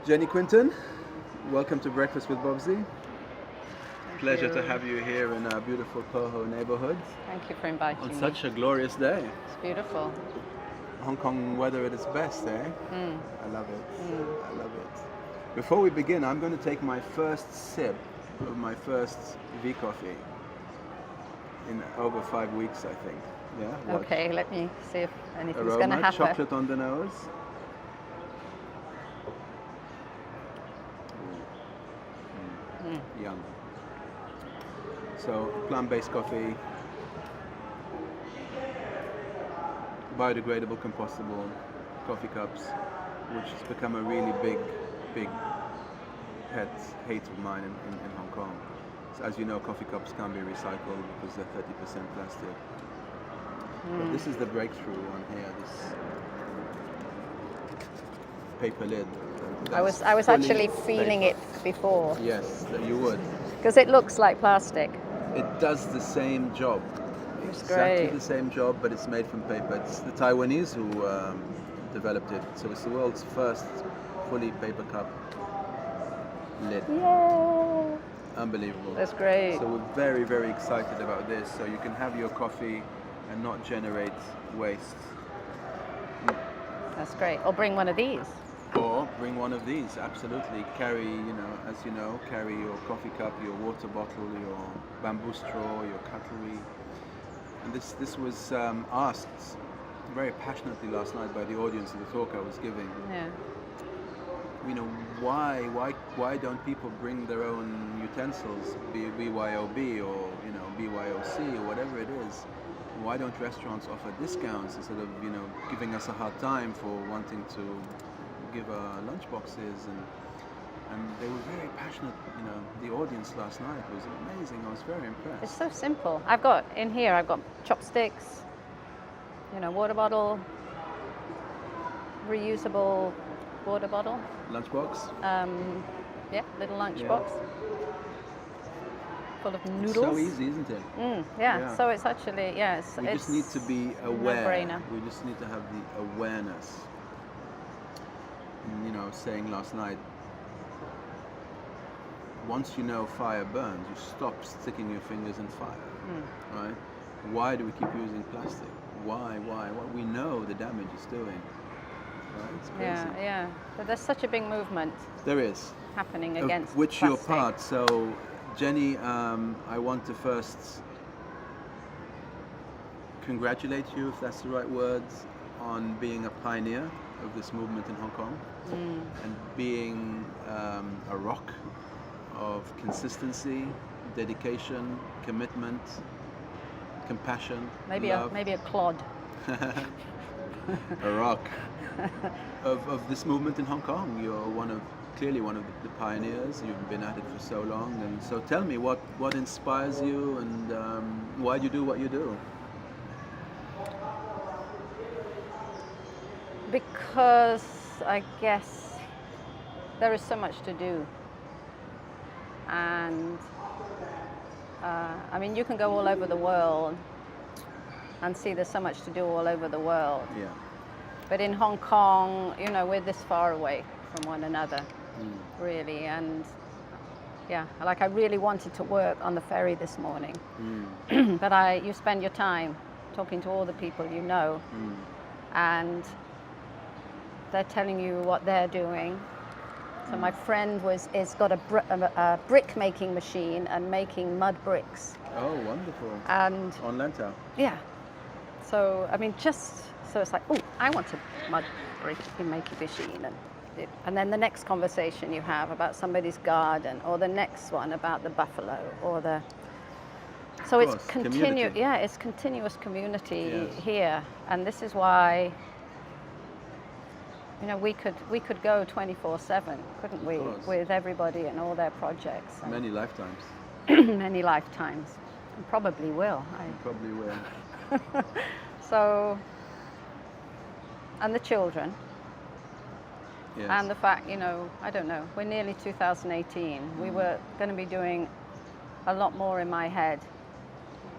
Jenny, Quinton, welcome to Breakfast with Bobsy. Pleasure to you. have you here in our beautiful Coho neighborhood Thank you for inviting on me. such a glorious day. It's beautiful. Hong Kong weather at its best, eh? Mm. I love it. Mm. I love it. Before we begin, I'm going to take my first sip of my first V coffee in over 5 weeks, I think. Yeah. Watch. Okay, let me see if anything's Aroma, going to happen. chocolate on the nose. Yum. So, plant-based coffee, biodegradable, compostable coffee cups, which has become a really big hate of mine in Hong Kong. So as you know, coffee cups can't be recycled because they're 30% plastic. But this is the breakthrough on here, this paper lid. I was actually feeling it before. Yes, that you would. Because it looks like plastic. It does the same job. It's Exactly great. the same job, but it's made from paper. It's the Taiwanese who developed it. So it's the world's first fully paper cup lid. Yay! Unbelievable. That's great. So we're very, very excited about this. So you can have your coffee and not generate waste. That's great. Or bring one of these. Or bring one of these, absolutely. Carry, as you know, carry your coffee cup, your water bottle, your bamboo straw, your cutlery. And this was asked very passionately last night by the audience of the talk I was giving. Yeah. Why don't people bring their own utensils, be it BYOB or BYOC or whatever it is? Why don't restaurants offer discounts instead of giving us a hard time for wanting to give lunch boxes? And they were very passionate. The audience last night was amazing. I was very impressed. It's so simple. I've got chopsticks, water bottle, reusable water bottle. Lunchbox. Little lunch Yeah. box full of noodles. So easy, isn't it? Yeah. So it's actually We just need to be aware. No-brainer. We just need to have the awareness. And, I was saying last night, once you know fire burns, you stop sticking your fingers in fire, right? Why do we keep using plastic? Why? We know the damage it's doing, right? It's crazy. Yeah. But there's such a big movement There is. happening Of against which plastic. you're part. So, Jenny, I want to first congratulate you, if that's the right words, on being a pioneer of this movement in Hong Kong and being a rock of consistency, dedication, commitment, compassion, Maybe love. maybe a clod. A rock of this movement in Hong Kong. You're clearly one of the pioneers. You've been at it for so long, and so tell me what inspires you and why do you do what you do? Because I guess there is so much to do, and you can go all over the world and see there's so much to do all over the world. Yeah. But in Hong Kong, we're this far away from one another, really. And I really wanted to work on the ferry this morning, but you spend your time talking to all the people and they're telling you what they're doing. So my friend is got a brick making machine and making mud bricks. Oh, wonderful. And On Lantau. yeah, so so it's like, oh, I want a mud brick making machine, and then the next conversation you have about somebody's garden, or the next one about the buffalo, So Of it's course, community. it's continuous community Yes. here, and this is why. We could go 24/7, couldn't we, course. with everybody and all their projects. And Many lifetimes. many lifetimes, and probably will. You probably will. So, and the children, Yes. and the fact, I don't know, we're nearly 2018. We were going to be doing a lot more in my head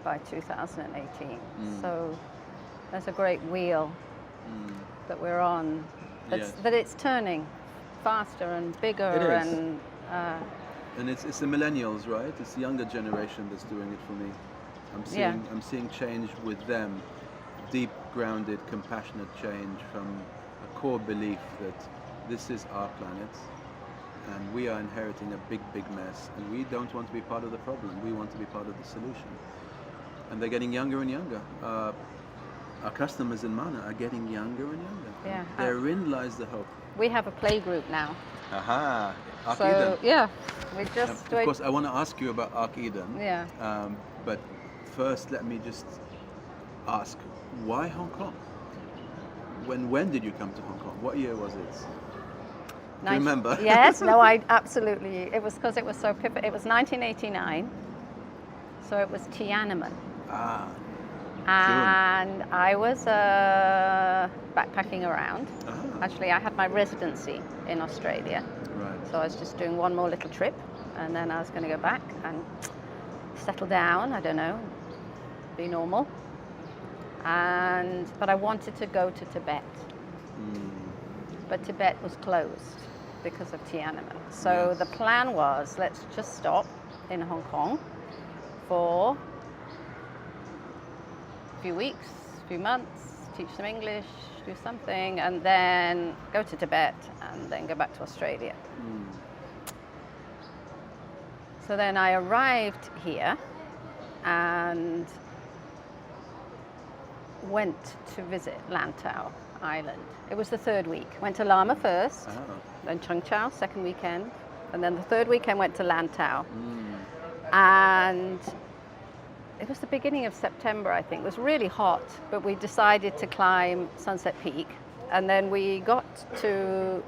by 2018. So there's a great wheel that we're on, that it's turning faster and bigger. It is. And it's the millennials, right? It's the younger generation that's doing it for me. I'm seeing change with them, deep grounded, compassionate change from a core belief that this is our planet and we are inheriting a big, big mess and we don't want to be part of the problem. We want to be part of the solution. And they're getting younger and younger. Our customers in Mana are getting younger and younger. Yeah. Therein lies the hope. we have a play group now. Aha, Ark So Eden. yeah, we just Of course, I want to ask you about Ark Eden. Yeah. But first, let me just ask, why Hong Kong? When did you come to Hong Kong? What year was it? Do you remember? Yes, no, I absolutely. It was because it was so pivotal. It was 1989, so it was Tiananmen. Ah, And I was backpacking around. Actually, I had my residency in Australia. right. So I was just doing one more little trip and then I was going to go back and settle down, I don't know, be normal. But I wanted to go to Tibet. But Tibet was closed because of Tiananmen. So Yes. the plan was, let's just stop in Hong Kong for a few weeks, a few months, teach some English, do something, and then go to Tibet and then go back to Australia. So then I arrived here and went to visit Lantau Island. It was the third week. Went to Lamma first, then Chung Chau second weekend, and then the third weekend went to Lantau. And it was the beginning of September, I think. It was really hot, but we decided to climb Sunset Peak. And then we got to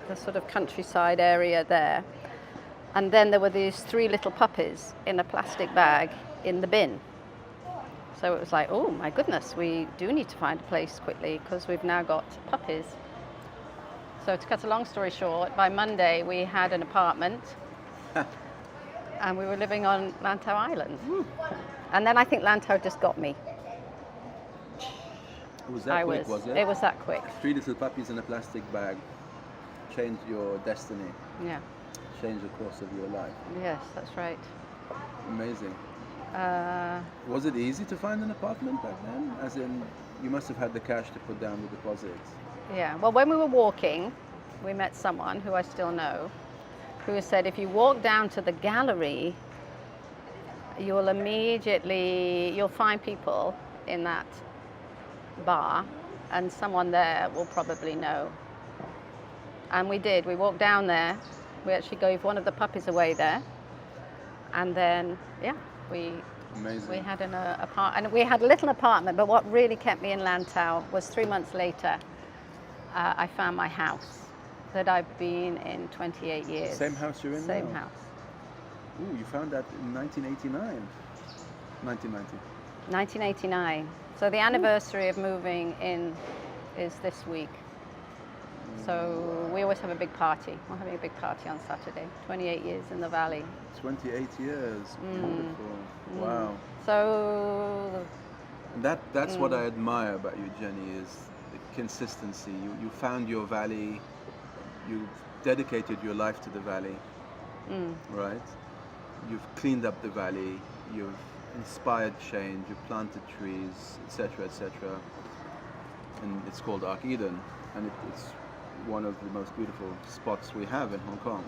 the sort of countryside area there. And then there were these 3 little puppies in a plastic bag in the bin. So it was like, oh my goodness, we do need to find a place quickly because we've now got puppies. So to cut a long story short, by Monday we had an apartment and we were living on Lantau Island. And then I think Lantau just got me. It was that quick, was it? It was that quick. 3 little puppies in a plastic bag changed your destiny, Yeah. changed the course of your life. Yes, that's right. Amazing. Was it easy to find an apartment back then? As in, you must have had the cash to put down the deposit. Yeah. Well, when we were walking, we met someone who I still know, who said if you walk down to the gallery, you'll find people in that bar and someone there will probably know. And we did. We walked down there. We actually gave one of the puppies away there. And then, yeah, Amazing. we had an apartment. And we had a little apartment, but what really kept me in Lantau was 3 months later, I found my house that I've been in 28 years. Same house you're in now? Same house. Ooh, you found that in 1989. 1990. 1989. So the anniversary of moving in is this week. So we always have a big party. We're having a big party on Saturday. 28 years in the valley. 28 years. Beautiful. Wow. So And that's what I admire about you, Jenny, is the consistency. You found your valley. You've dedicated your life to the valley. Right? You've cleaned up the valley. You've inspired change. You've planted trees, etc., etc. And it's called Ark Eden, and it's one of the most beautiful spots we have in Hong Kong.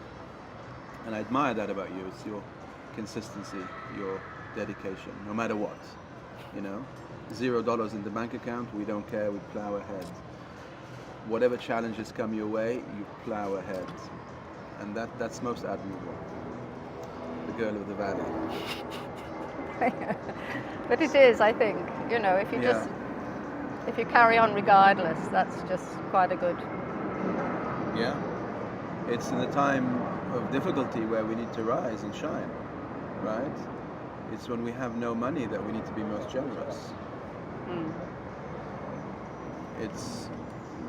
And I admire that about you. It's your consistency, your dedication, no matter what. You know, $0 in the bank account, we don't care, we plow ahead. Whatever challenges come your way, you plow ahead. And that's most admirable. The girl of the valley. but it is, I think, you know, if you carry on regardless, that's just quite a good. Yeah. It's in a time of difficulty where we need to rise and shine, right? It's when we have no money that we need to be most generous. It's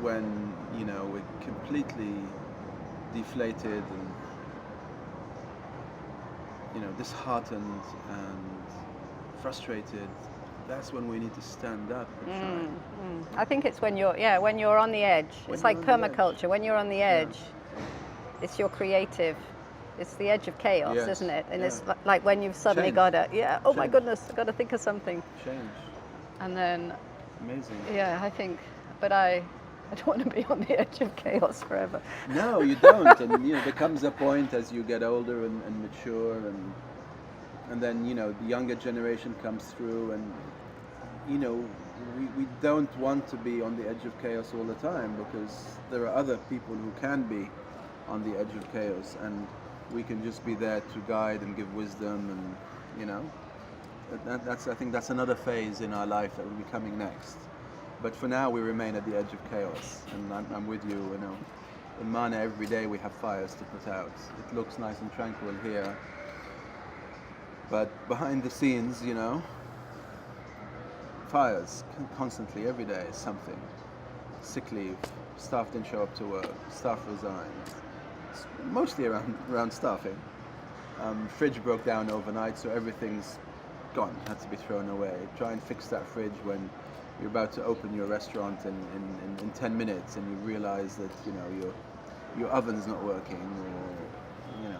when, you know, we're completely deflated and, you know, disheartened and frustrated. That's when we need to stand up and shine. I think it's when you're on the edge. It's like permaculture. When you're on the edge, it's your creative. It's the edge of chaos, Yes, isn't it? And yeah. it's like when you've suddenly Change. got to, oh my Change. goodness, I've got to think of something. Change. And then, Amazing. yeah, I think, but I don't want to be on the edge of chaos forever. No, you don't. And there comes a point as you get older and mature, and then the younger generation comes through, and we don't want to be on the edge of chaos all the time, because there are other people who can be on the edge of chaos, and we can just be there to guide and give wisdom, and I think that's another phase in our life that will be coming next. But for now, we remain at the edge of chaos, and I'm with you. In Mana, every day we have fires to put out. It looks nice and tranquil here, but behind the scenes, fires constantly, every day is something. Sick leave, staff didn't show up to work, staff resigned. It's mostly around staffing. Fridge broke down overnight, so everything's gone, had to be thrown away. Try and fix that fridge when you're about to open your restaurant in 10 minutes, and you realize that your oven's not working, or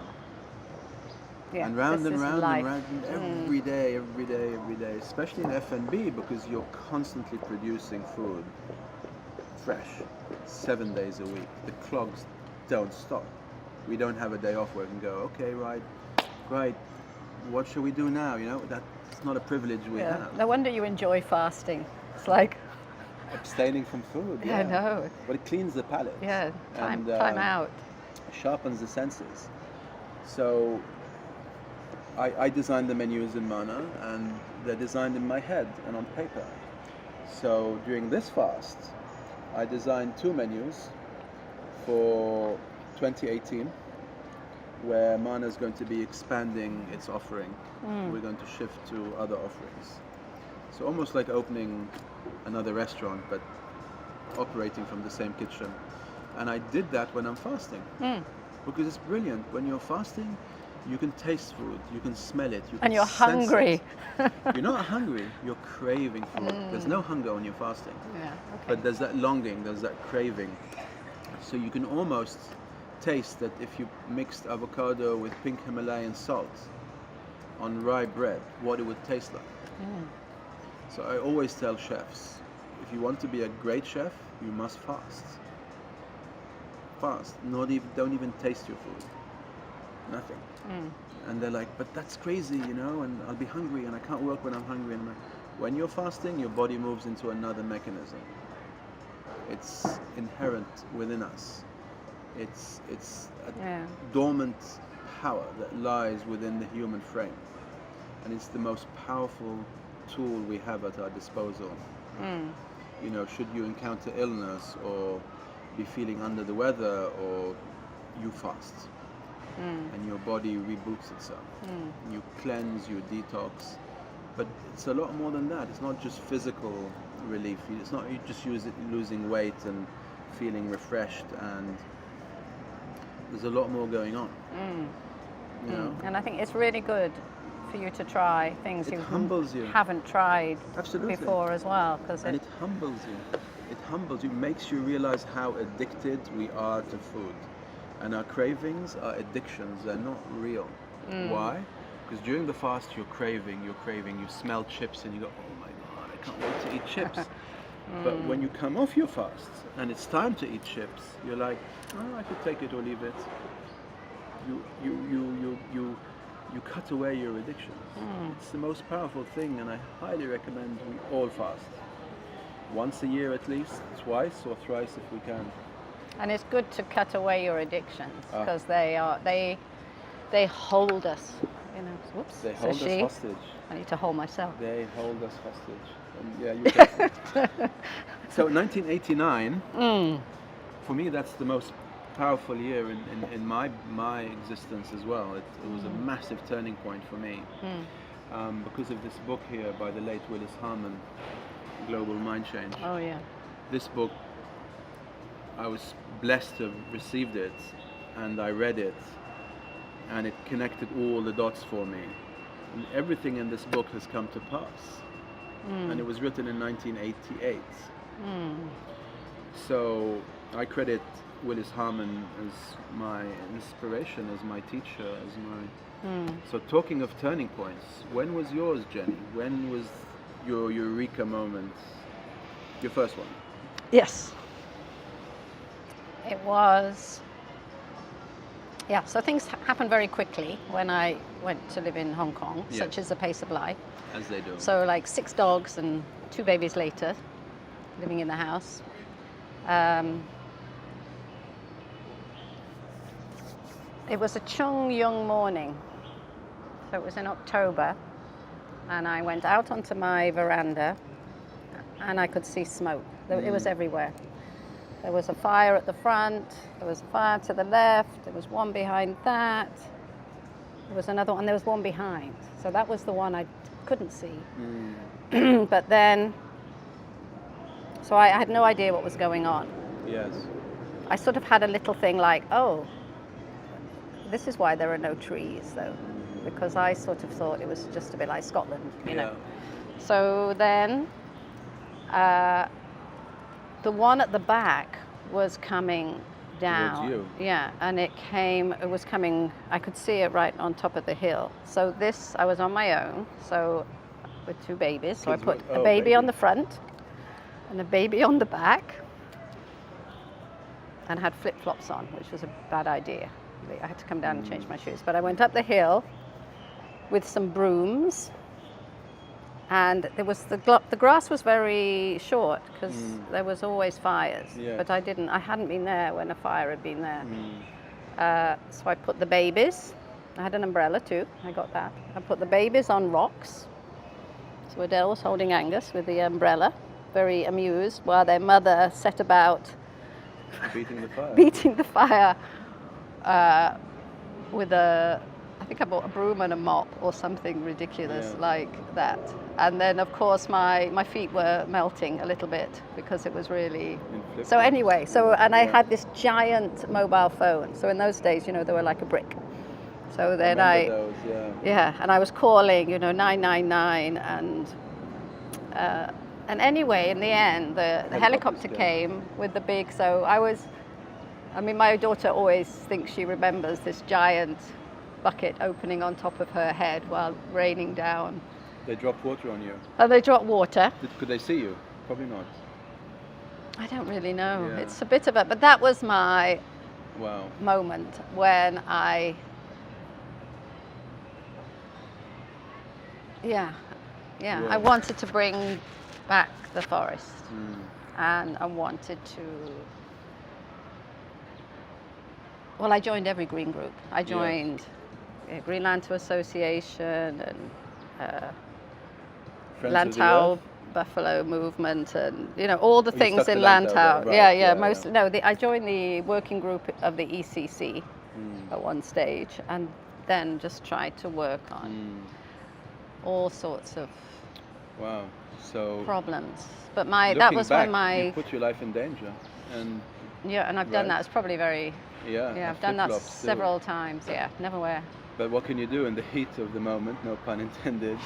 Yeah, and round this and is round life. and round every day, especially in F&B, because you're constantly producing food fresh 7 days a week. The clogs don't stop. We don't have a day off where we can go, okay, right, great, what shall we do now? That's not a privilege we have. No wonder you enjoy fasting. It's like, Abstaining from food. yeah, I know. But it cleans the palate. Yeah, time and, out. Sharpens the senses. So I designed the menus in Mana, and they're designed in my head and on paper. So during this fast, I designed 2 menus for 2018, where Mana is going to be expanding its offering. We're going to shift to other offerings. So almost like opening another restaurant, but operating from the same kitchen. And I did that when I'm fasting, because it's brilliant. When you're fasting, you can taste food, you can smell it, you can And you're sense hungry. it. You're not hungry, you're craving food. There's no hunger when you're fasting, Yeah, okay. but there's that longing, there's that craving. So you can almost taste that if you mixed avocado with pink Himalayan salt on rye bread, what it would taste like. So I always tell chefs, if you want to be a great chef, you must fast. Fast. Don't even taste your food. Nothing. And they're like, but that's crazy, and I'll be hungry, and I can't work when I'm hungry. And I'm like, when you're fasting, your body moves into another mechanism. It's inherent within us. It's a dormant power that lies within the human frame, and it's the most powerful tool we have at our disposal. Should you encounter illness or be feeling under the weather, or you fast, and your body reboots itself. You cleanse, you detox, but it's a lot more than that. It's not just physical relief. It's not you just losing weight and feeling refreshed, and there's a lot more going on. And I think it's really good for you to try things It you humbles you. haven't tried Absolutely. before as well, because And it humbles you. It humbles you, makes you realize how addicted we are to food. And our cravings are addictions, they're not real. Why? Because during the fast you're craving, you smell chips and you go, oh my God, I can't wait to eat chips. But when you come off your fast and it's time to eat chips, you're like, oh, I could take it or leave it. You cut away your addiction. It's the most powerful thing, and I highly recommend we all fast. Once a year at least, twice or thrice if we can. And it's good to cut away your addictions, because they hold us. Whoops. They hold us hostage. I need to hold myself. They hold us hostage. And yeah, you can. So 1989, for me, that's the most powerful year in my existence as well. It was a massive turning point for me, because of this book here by the late Willis Harman, Global Mind Change. Oh yeah. This book, I was blessed to have received it, and I read it, and it connected all the dots for me. And everything in this book has come to pass. And it was written in 1988. So I credit Willis Harmon as my inspiration, as my teacher, as my... So talking of turning points, when was yours, Jenny? When was your eureka moment? Your first one? Yes. It was... Yeah, so things happened very quickly when I went to live in Hong Kong, Yeah. such is the pace of life. As they do. So like 6 dogs and 2 babies later, living in the house. It was a Chung Yung morning, so it was in October, and I went out onto my veranda and I could see smoke. It was everywhere. There was a fire at the front, there was a fire to the left, there was one behind that, there was another one, there was one behind. So that was the one I couldn't see. But then, so I had no idea what was going on. Yes. I sort of had a little thing like, oh, this is why there are no trees, though, because I sort of thought it was just a bit like Scotland, you know. So then, the one at the back was coming down. Towards you. Yeah, and it was coming, I could see it right on top of the hill. So this, I was on my own, so with 2 babies. So I Kids put were- a baby on the front and a baby on the back, and had flip-flops on, which was a bad idea. I had to come down and change my shoes. But I went up the hill with some brooms, and there was the grass was very short because there was always fires. Yeah. But I hadn't been there when a fire had been there. So I put the babies. I had an umbrella too. I got that. I put the babies on rocks. So Adele was holding Angus with the umbrella, very amused, while their mother set about Beating the fire. beating the fire with I think I bought a broom and a mop or something ridiculous like that. And then of course my feet were melting a little bit because it was really... So anyway, and I had this giant mobile phone. So in those days, you know, they were like a brick. So then Those, and I was calling, 999 and anyway, in the end, the helicopter came with the big, my daughter always thinks she remembers this giant bucket opening on top of her head while raining down. They dropped water on you. And they dropped water. Could they see you? Probably not. I don't really know. Yeah. It's a bit of it, but that was my Wow. moment when I wanted to bring back the forest, and I wanted to. Well, I joined every green group. I joined Green Lantau Association and Lantau Buffalo Movement, and all the things in Lantau. Right, I joined the working group of the ECC at one stage, and then just tried to work on all sorts of problems. But that was back, when my you put your life in danger, and and I've done that. It's probably very I've done that several times. Never wear. But what can you do in the heat of the moment? No pun intended.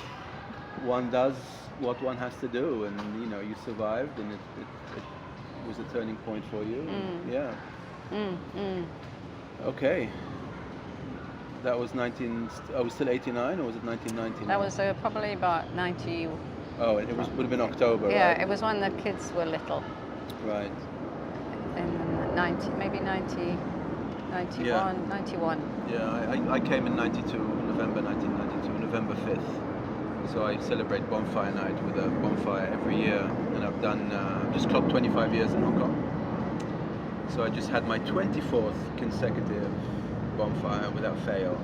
One does what one has to do, and you survived, and it was a turning point for you. Okay. That was I was still 89, or was it 1999? That was probably about 90. Oh, it would have been October, yeah, right? it was when the kids were little. Right. In 90, maybe 90, 91, 91. Yeah, I came in 92, November 1992, November 5th. So I celebrate Bonfire Night with a bonfire every year, and I've done, just clocked 25 years in Hong Kong. So I just had my 24th consecutive bonfire without fail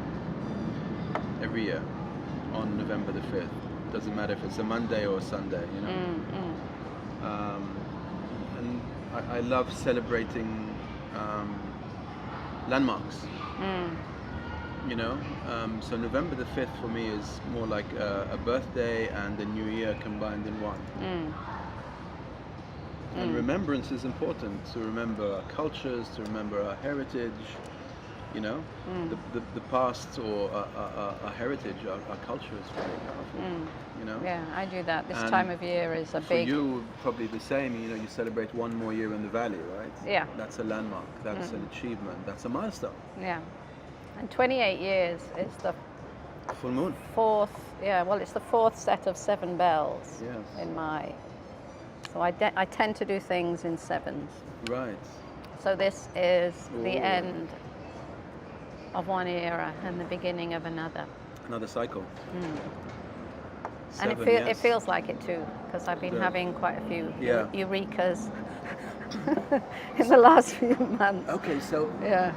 every year on November the 5th. Doesn't matter if it's a Monday or a Sunday, and I love celebrating landmarks. So November the 5th for me is more like a birthday and a new year combined in one. And remembrance is important, to remember our cultures, to remember our heritage, You know, the past or our heritage, our culture is very powerful. You know. Yeah, I do that. This And time of year is a for big. you, probably the same. You know, you celebrate one more year in the valley, right? Yeah. That's a landmark. That's an achievement. That's a milestone. Yeah, and 28 years is the Full moon. fourth. Yeah, well, it's the fourth set of 7 bells Yes. in my. So I tend to do things in sevens. Right. So this is the Ooh. end of one era and the beginning of another. Another cycle. And Seven, it yes. feels like it too, because I've been Yeah. having quite a few Yeah. eurekas in the last few months. Okay, so Yeah.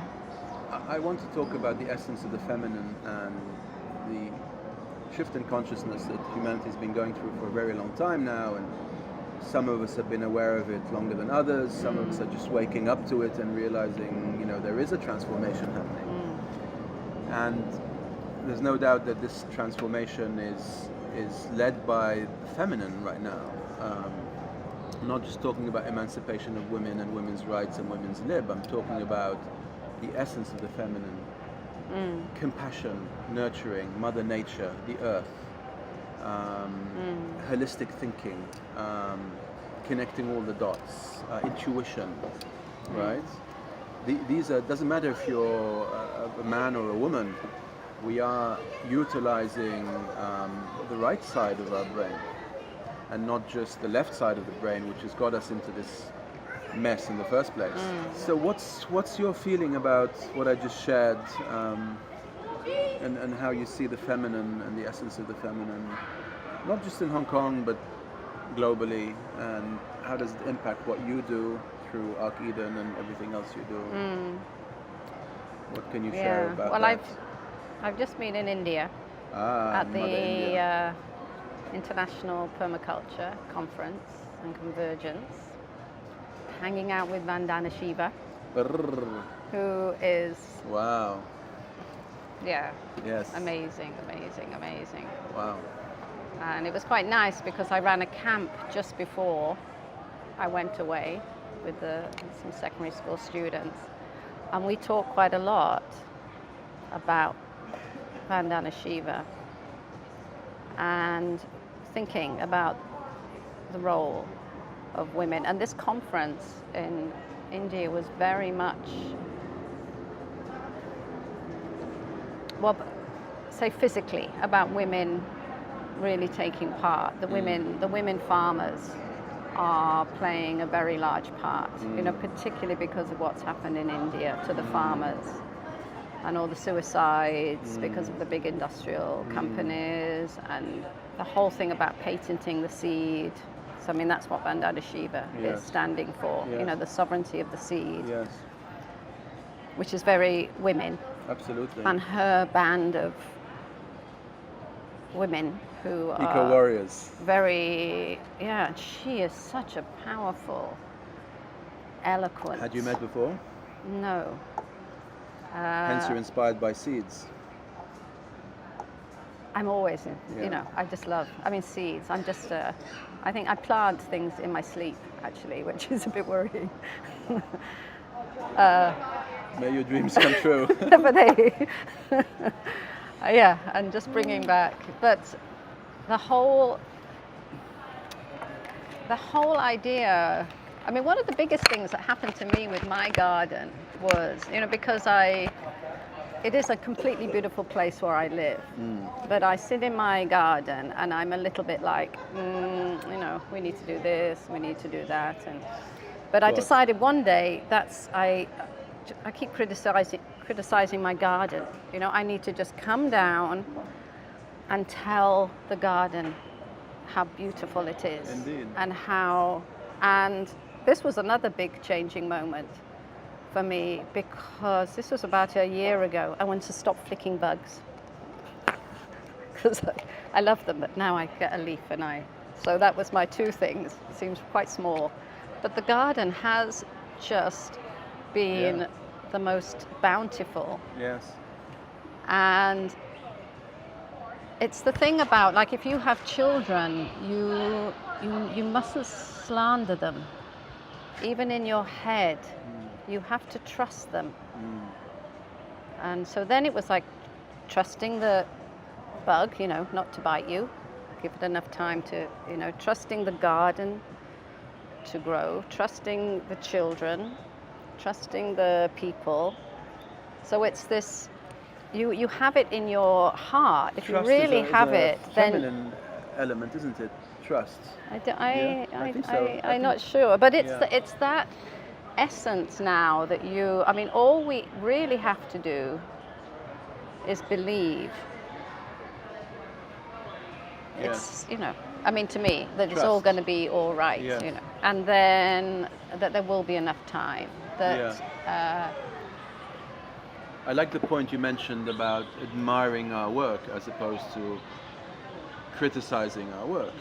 I want to talk about the essence of the feminine and the shift in consciousness that humanity's been going through for a very long time now, and some of us have been aware of it longer than others. Some of us are just waking up to it and realizing, you know, there is a transformation happening. And there's no doubt that this transformation is led by the feminine right now. I'm not just talking about emancipation of women and women's rights and women's lib. I'm talking about the essence of the feminine. Compassion, nurturing, Mother Nature, the earth, holistic thinking, connecting all the dots, intuition, right? These are, doesn't matter if you're a man or a woman, we are utilizing the right side of our brain and not just the left side of the brain, which has got us into this mess in the first place. So what's your feeling about what I just shared, and how you see the feminine and the essence of the feminine, not just in Hong Kong but globally, and how does it impact what you do through Ark Eden and everything else you do? What can you share about well, that? I've just been in India at Mother India. the International Permaculture Conference and Convergence, hanging out with Vandana Shiva, Brrr. who is Wow. Yes. amazing. Wow. And it was quite nice because I ran a camp just before I went away with some secondary school students, and we talked quite a lot about Vandana Shiva and thinking about the role of women. And this conference in India was very much, well, say physically, about women really taking part. The women farmers are playing a very large part, you know, particularly because of what's happened in India to the farmers and all the suicides because of the big industrial companies and the whole thing about patenting the seed. So, I mean, that's what Vandana Shiva is standing for, you know, the sovereignty of the seed, Yes. which is very women. Absolutely. And her band of women who are Eco warriors. very, she is such a powerful, eloquent. Had you met before? No. Hence you're inspired by seeds. I'm always, you know, I just love, seeds. I think I plant things in my sleep, actually, which is a bit worrying. May your dreams come true. But they, and just bringing back. But the whole idea, one of the biggest things that happened to me with my garden was, you know, because it is a completely beautiful place where I live, but I sit in my garden and I'm a little bit like, you know, we need to do this, we need to do that, but I decided one day I keep criticizing my garden. You know, I need to just come down and tell the garden how beautiful it is. Indeed. And this was another big changing moment for me, because this was about a year ago. I wanted to stop flicking bugs because I love them, but now I get a leaf so that was my two things. It seems quite small, but the garden has just been the most bountiful. Yes. And it's the thing about, like, if you have children, you mustn't slander them. Even in your head, you have to trust them. And so then it was like trusting the bug, not to bite you, give it enough time to, trusting the garden to grow, trusting the children, trusting the people. So it's this, you have it in your heart. If Trust you really have is a it, then feminine element, isn't it? Trust. I think so. I'm not sure, but it's Yeah. it's that essence now that all we really have to do is believe. Yes. It's, to me, that it's all Trust. going to be all right, Yes. and then that there will be enough time. That, I like the point you mentioned about admiring our work as opposed to criticizing our work,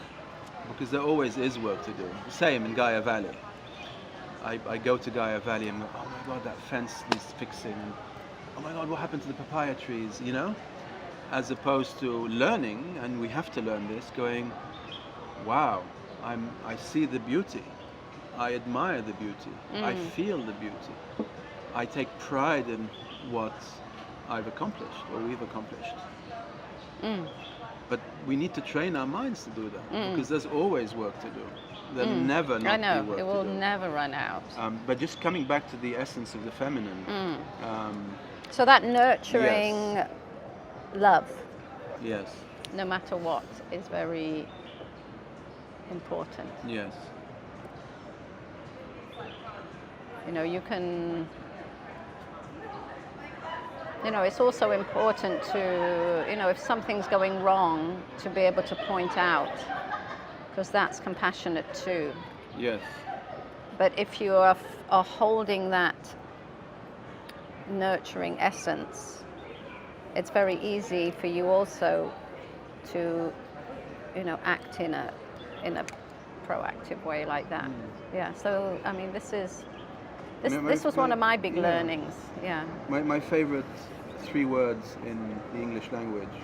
because there always is work to do. Same in Gaia Valley. I go to Gaia Valley and go, oh my God, that fence needs fixing. Oh my God, what happened to the papaya trees, As opposed to learning, and we have to learn this, going, wow, I see the beauty. I admire the beauty. I feel the beauty. I take pride in what I've accomplished or we've accomplished. But we need to train our minds to do that, because there's always work to do. There'll never not I know, be work it to will do. never run out. But just coming back to the essence of the feminine. So that nurturing love, Yes. no matter what, is very important. Yes. You can, it's also important to, if something's going wrong, to be able to point out, because that's compassionate too. Yes. But if you are holding that nurturing essence, it's very easy for you also to, act in a proactive way like that. Yeah. So this was one of my big learnings. Yeah. My favorite 3 words in the English language,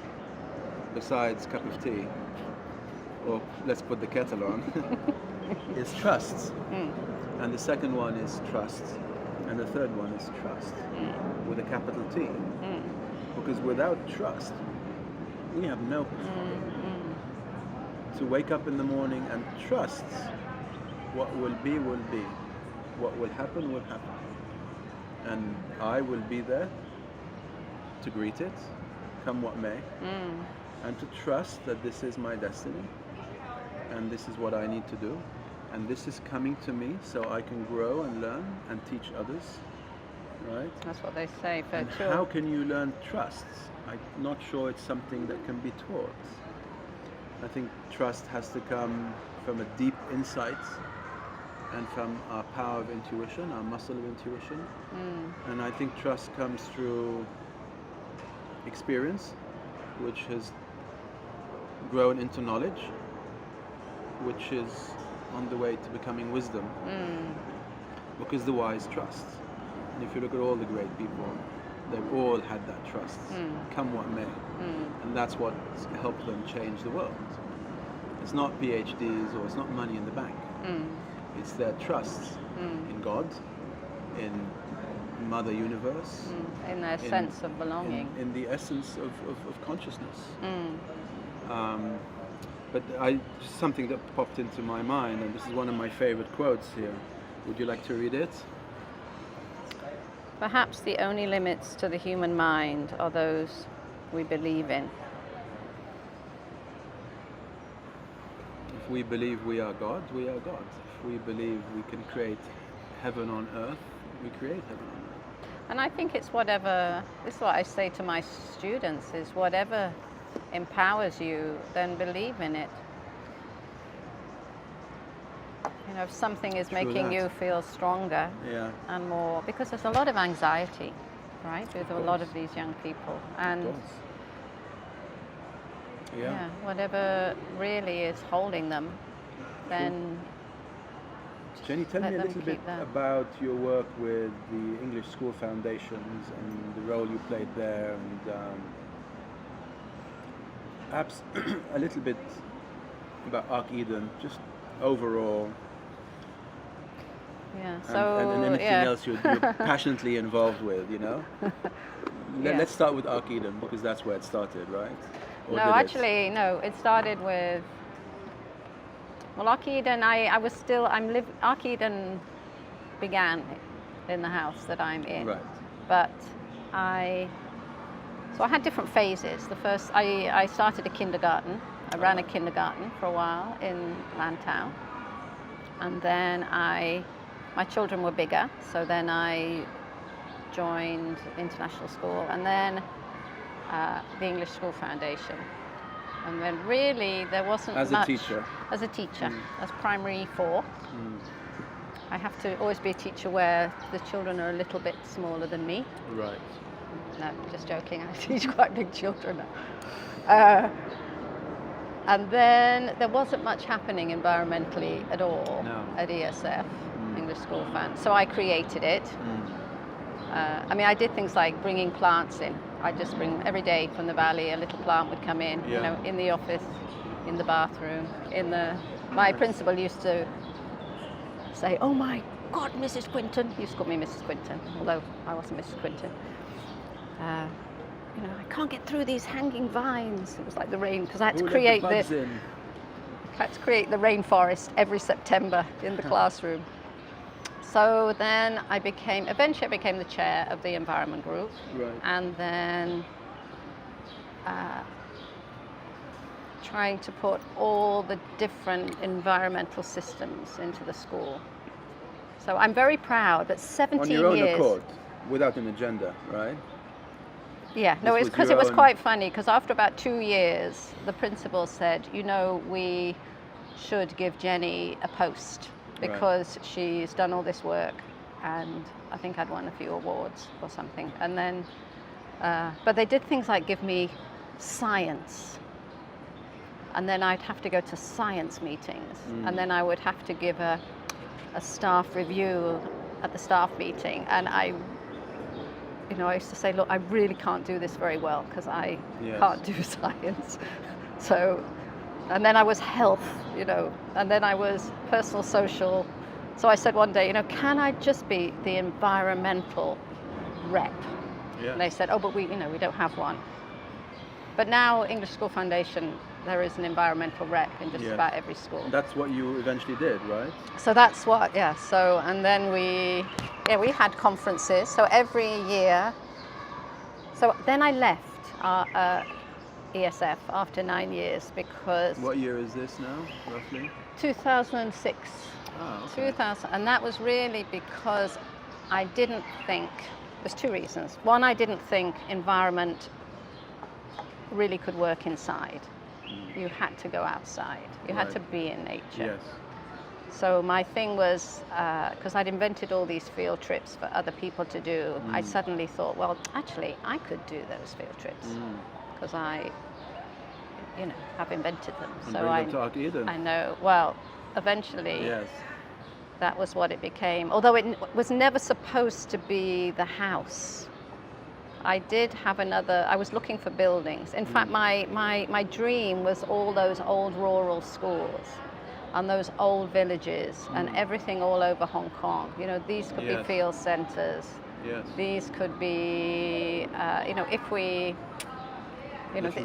besides cup of tea, or let's put the kettle on, is trust. And the second one is trust. And the third one is trust, with a capital T. Because without trust, we have no power. To wake up in the morning and trust what will be, what will happen, and I will be there to greet it, come what may, and to trust that this is my destiny, and this is what I need to do, and this is coming to me so I can grow and learn and teach others, right? That's what they say for And sure. how can you learn trust? I'm not sure it's something that can be taught. I think trust has to come from a deep insight and from our power of intuition, our muscle of intuition. And I think trust comes through experience, which has grown into knowledge, which is on the way to becoming wisdom. Because the wise trust. And if you look at all the great people, they've all had that trust, come what may. And that's what helped them change the world. It's not PhDs or it's not money in the bank. It's their trust in God, in Mother Universe. In their sense of belonging. In the essence of consciousness. But something that popped into my mind, and this is one of my favorite quotes here. Would you like to read it? Perhaps the only limits to the human mind are those we believe in. If we believe we are God, we are God. If we believe we can create heaven on earth, we create heaven on earth. And I think it's whatever, this is what I say to my students, is whatever empowers you, then believe in it. If something is making you feel stronger and more, because there's a lot of anxiety, right, with a lot of these young people. And whatever really is holding them, then Jenny, tell me a them little bit keep that. about your work with the English School Foundations and the role you played there, and perhaps a little bit about Ark Eden, just overall. Yeah. And anything else you're passionately involved with, Yeah. Let's start with Ark Eden because that's where it started, right? Or No, did it? actually, no. It started with, well, Ark Eden. Ark Eden began in the house that I'm in. Right. But so I had different phases. The first, I started a kindergarten. I ran a kindergarten for a while in Lantau, and then my children were bigger, so then I joined international school, and then the English School Foundation. And then really there wasn't As much. a teacher? As a teacher, as primary 4. I have to always be a teacher where the children are a little bit smaller than me. Right. No, just joking, I teach quite big children. And then there wasn't much happening environmentally at all at ESF, English School Foundation. So I created it. I mean, I did things like bringing plants in. I just bring every day from the valley, a little plant would come in, you know, in the office, in the bathroom, my principal used to say, "Oh my God, Mrs. Quinton." He used to call me Mrs. Quinton, although I wasn't Mrs. Quinton. You know, "I can't get through these hanging vines." It was like the rain, because I had to create this. I had to create the rainforest every September in the classroom. So then eventually I became the chair of the environment group. Right. And then trying to put all the different environmental systems into the school. So I'm very proud that 17 years... On your own accord, without an agenda, right? Yeah, no, it's because it was quite funny, because after about 2 years, the principal said, "You know, we should give Jenny a post, because she's done all this work," and I think I'd won a few awards or something. And then, but they did things like give me science, and then I'd have to go to science meetings, and then I would have to give a staff review at the staff meeting, and I used to say, "Look, I really can't do this very well because I can't do science." So. And then I was health, and then I was personal social. So I said one day, "Can I just be the environmental rep?" Yeah. And they said, "Oh, but we don't have one." But now English School Foundation, there is an environmental rep in just about every school. That's what you eventually did, right? So that's what, So, and then we had conferences. So every year. So then I left ESF after 9 years because... What year is this now, roughly? 2006. Oh, okay. 2000, and that was really because I didn't think... There's 2 reasons. One, I didn't think environment really could work inside. You had to go outside. You had to be in nature. Yes. So my thing was, because I'd invented all these field trips for other people to do, I suddenly thought, well, actually, I could do those field trips. Because I, have invented them. And so bring them to Ark Eden. I know. Well, eventually, that was what it became. Although it was never supposed to be the house. I did have I was looking for buildings. In fact, my dream was all those old rural schools and those old villages and everything all over Hong Kong. These could be field centres. Yes. These could be, if we...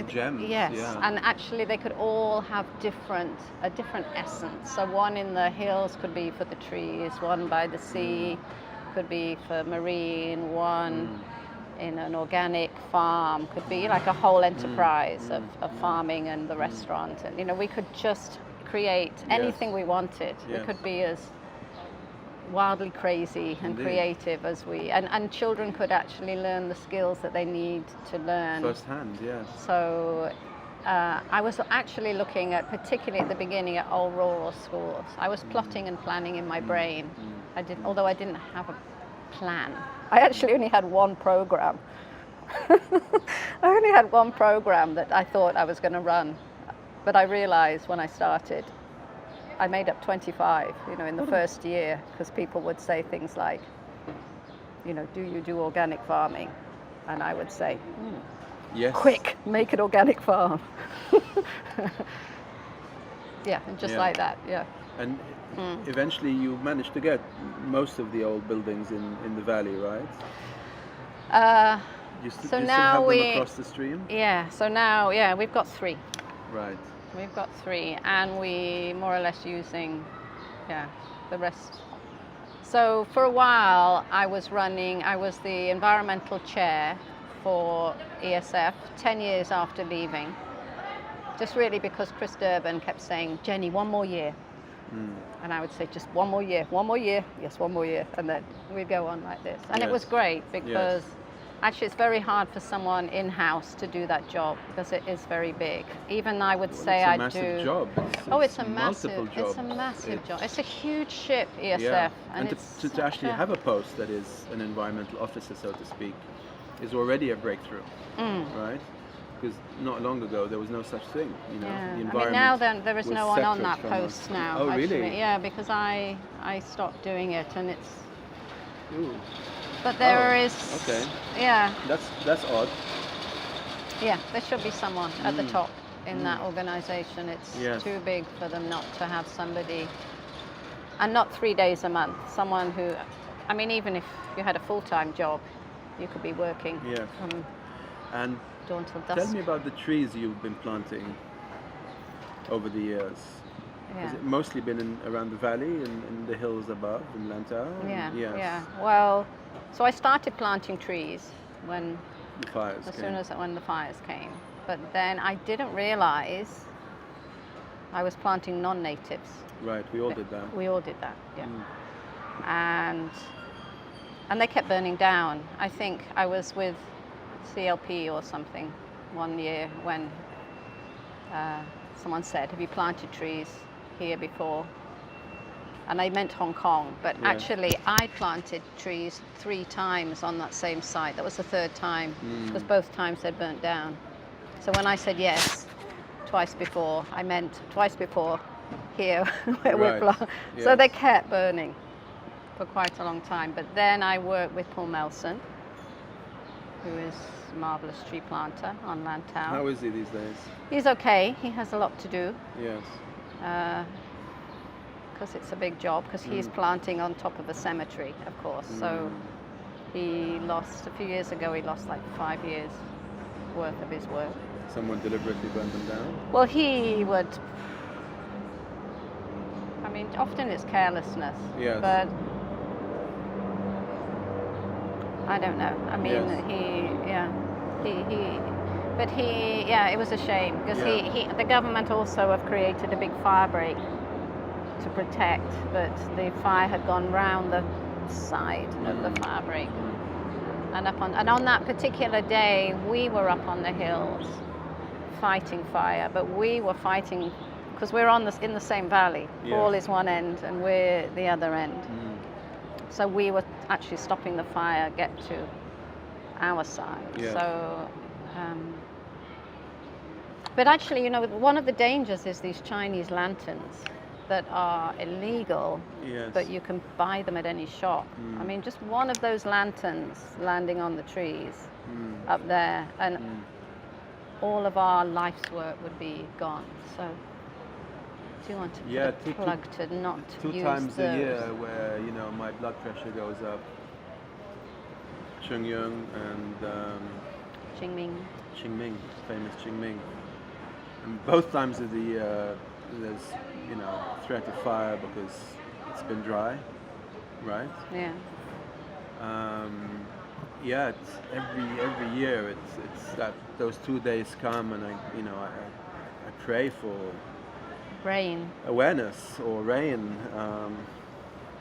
gems. Yes, and actually they could all have a different essence. So one in the hills could be for the trees, one by the sea could be for marine, one in an organic farm could be like a whole enterprise of farming and the restaurant. And we could just create anything we wanted. We could be as wildly crazy and creative as and children could actually learn the skills that they need to learn firsthand. Yes. So I was actually looking at, particularly at the beginning, at old rural schools. I was plotting and planning in my brain. Although I didn't have a plan. I actually only had one program. I only had one program that I thought I was going to run, but I realized when I started I made up 25, in the first year, because people would say things like, "Do you do organic farming?" And I would say, "Yes." "Quick, make an organic farm." And just like that, And eventually you managed to get most of the old buildings in the valley, right? You So still now have them we- across the stream? Yeah, so now, yeah, we've got 3. Right. We've got 3, and we more or less using, yeah, the rest. So for a while, I was the environmental chair for ESF 10 years after leaving. Just really because Chris Durbin kept saying, Jenny, 1 more year. And I would say, just 1 more year, 1 more year, yes, 1 more year. And then we'd go on like this. And it was Yes. great because Yes. actually it's very hard for someone in-house to do that job because it is very big. Even I would say it's a I massive do. job. It's a multiple massive, jobs. it's a massive job. It's a huge ship, ESF, Yeah. and And it's to actually such a- have a post that is an environmental officer, so to speak, is already a breakthrough, right? Because not long ago there was no such thing, you know. Yeah. The I mean, environment now then there is was no one on separate that from post us. now. Oh, actually. really? Yeah, because I stopped doing it, and it's. Ooh. But there Oh, is. okay. Yeah, That's odd. yeah. There should be someone at the top in that organisation. It's Yes. too big for them not to have somebody, and not 3 days a month. Someone who, I mean, even if you had a full-time job, you could be working Yes. from And dawn till tell dusk. me about the trees you've been planting over the years. Yeah. Has it mostly been around the valley and in the hills above in Lantau? Yeah, Yes. yeah. Well, so I started planting trees when The fires as came. soon as when the fires came. But then I didn't realize I was planting non-natives. Right, we all did that. We all did that, yeah. Mm. And they kept burning down. I think I was with CLP or something one year when someone said, have you planted trees here before? And I meant Hong Kong, but Yeah. actually I planted trees 3 times on that same site. That was the 3rd time, because both times they'd burnt down. So when I said yes twice before, I meant twice before here where Right. we're So Yes. they kept burning for quite a long time. But then I worked with Paul Melson, who is a marvellous tree planter on Lantau. How is he these days? He's okay. He has a lot to do. Yes. Because it's a big job, because he's planting on top of a cemetery, of course. So he lost, a few years ago, he lost like 5 years worth of his work. Someone deliberately burned them down? Well, he would, I mean, often it's carelessness. Yes. But I don't know. I mean, Yes. it was a shame, because Yeah. the government also have created a big fire break to protect, but the fire had gone round the side of the fire break. And on that particular day, we were up on the hills fighting fire, but we were fighting because we're in the same valley. Yes. Paul is one end and we're the other end. So we were actually stopping the fire get to our side. Yes. So, but actually, you know, one of the dangers is these Chinese lanterns that are illegal, Yes. but you can buy them at any shop. I mean, just one of those lanterns landing on the trees up there, and all of our life's work would be gone. So, do you want to Yeah, put a plug to not Two use times those? a year where, you know, my blood pressure goes up. Chungyung and Qingming. Qingming, famous Qingming. And both times of the year there's, you know, threat of fire because it's been dry, right? Yeah. Yeah, it's every year it's that those 2 days come, and I pray for Rain. awareness or rain,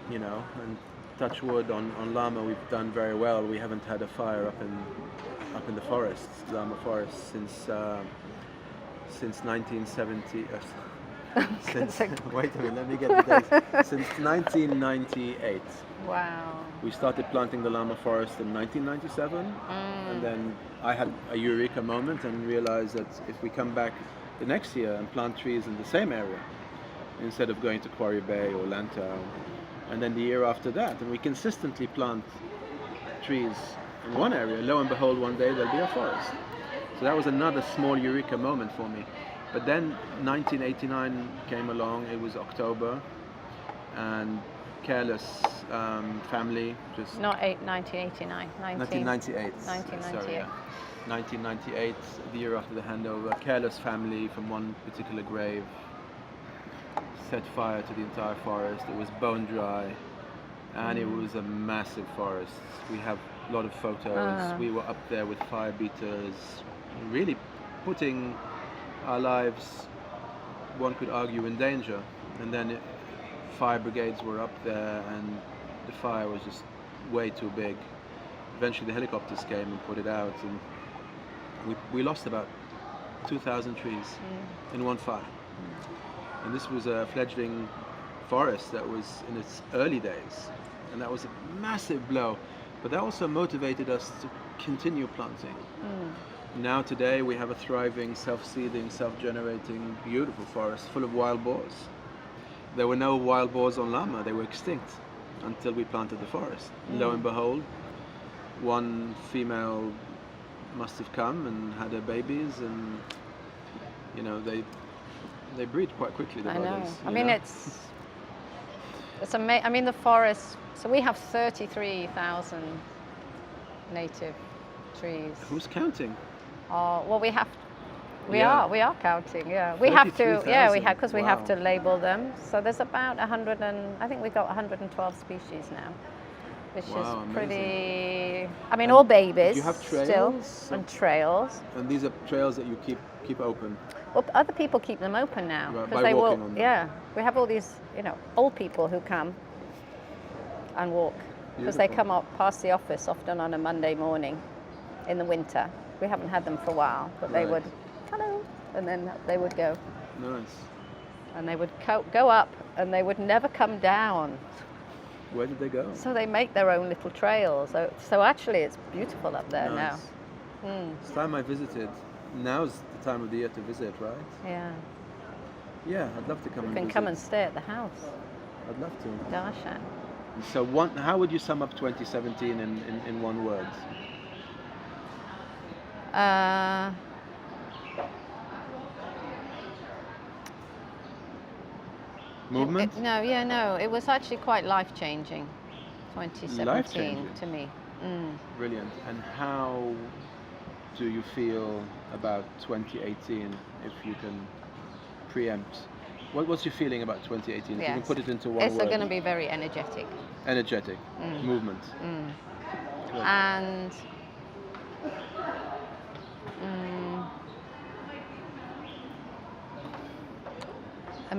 you know, and touch wood on Lamma we've done very well. We haven't had a fire up in the forest, Lamma forest, since 1970. Wait a minute, let me get the dates. Since 1998. Wow. We started planting the Lamma forest in 1997, and then I had a eureka moment and realized that if we come back the next year and plant trees in the same area, instead of going to Quarry Bay or Lantau, and then the year after that, and we consistently plant trees in one area, lo and behold, one day there'll be a forest. So that was another small eureka moment for me. But then 1989 came along, it was October, and careless family, just Not 1989, 1998. 1998. Sorry, yeah. 1998, the year after the handover. A careless family from one particular grave set fire to the entire forest. It was bone dry, and it was a massive forest. We have a lot of photos. We were up there with fire beaters, really putting our lives, one could argue, in danger. And then fire brigades were up there, and the fire was just way too big. Eventually the helicopters came and put it out, and we lost about 2,000 trees in one fire. And this was a fledgling forest that was in its early days, and that was a massive blow. But that also motivated us to continue planting. Now today we have a thriving, self-seeding, self-generating, beautiful forest full of wild boars. There were no wild boars on Lamma, they were extinct until we planted the forest. Lo and behold, one female must have come and had her babies, and you know, they breed quite quickly, the brothers. I mean, it's amazing. I mean, the forest, so we have 33,000 native trees. Who's counting? Oh, well, we are counting, yeah. We have to, 33,000. because we have to label them. So there's about I think we've got 112 species now, which is pretty, I mean, all babies. You have trails? Still, and trails. And these are trails that you keep open. Well, other people keep them open now. Right, Because by they walking will, on them. yeah. We have all these, old people who come and walk. Because they Beautiful. come up past the office often on a Monday morning in the winter. We haven't had them for a while, but they Right. would, hello, and then they would go. Nice. And they would go up, and they would never come down. Where did they go? So they make their own little trails. So actually, it's beautiful up there Nice. now. This time I visited. Now's the time of the year to visit, right? Yeah. Yeah, I'd love to come You and can visit. come and stay at the house. I'd love to. Darshan. So how would you sum up 2017 in one word? Movement? It was actually quite life-changing, 2017 Life-changing? to me. Brilliant. And how do you feel about 2018, if you can preempt? What's your feeling about 2018? If you can Yes. put it into one It's word. going to be very energetic. Energetic. Movement. Good. And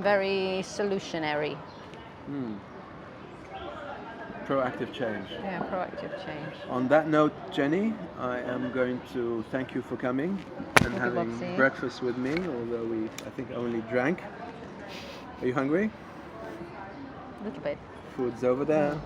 very solutionary. Proactive change. Yeah, proactive change. On that note, Jenny, I am going to thank you for coming and Thank you, having Bobsy. breakfast with me, although we, I think, only drank. Are you hungry? A little bit. Food's over there.